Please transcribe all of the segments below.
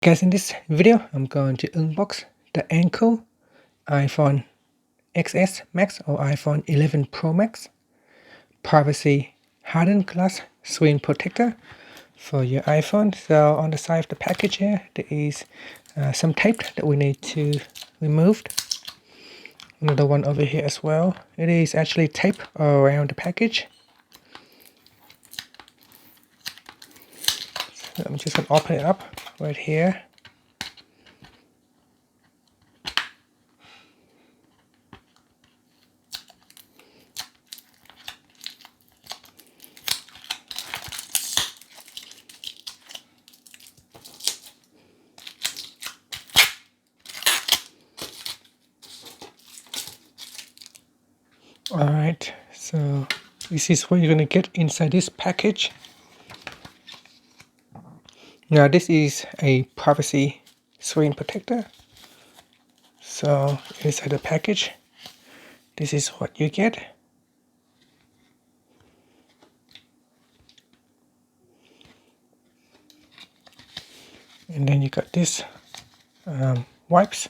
Guys, in this video, I'm going to unbox the Anko iPhone XS Max or iPhone 11 Pro Max privacy hardened glass screen protector for your iPhone. So on the side of the package here, there is some tape that we need to remove. Another one over here as well. It is actually tape around the package. So I'm just going to open it up right here. Alright, so this is what you're going to get inside this package. Now this is a privacy screen protector. So inside the package, this is what you get. And then you got this wipes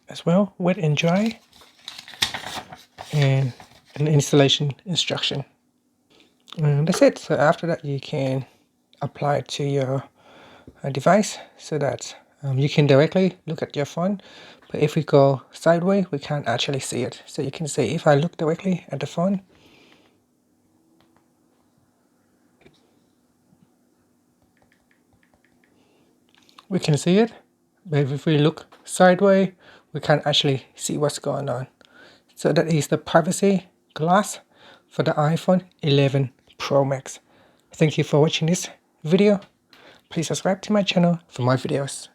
as well, wet and dry, and an installation instruction. And that's it. So after that, you can apply it to your device so that you can directly look at your phone. But if we go sideways, we can't actually see it. So you can see if I look directly at the phone, we can see it. But if we look sideways, we can't actually see what's going on. So that is the privacy glass for the iPhone 11 Pro Max. Thank you for watching this video. Please subscribe to my channel for more videos.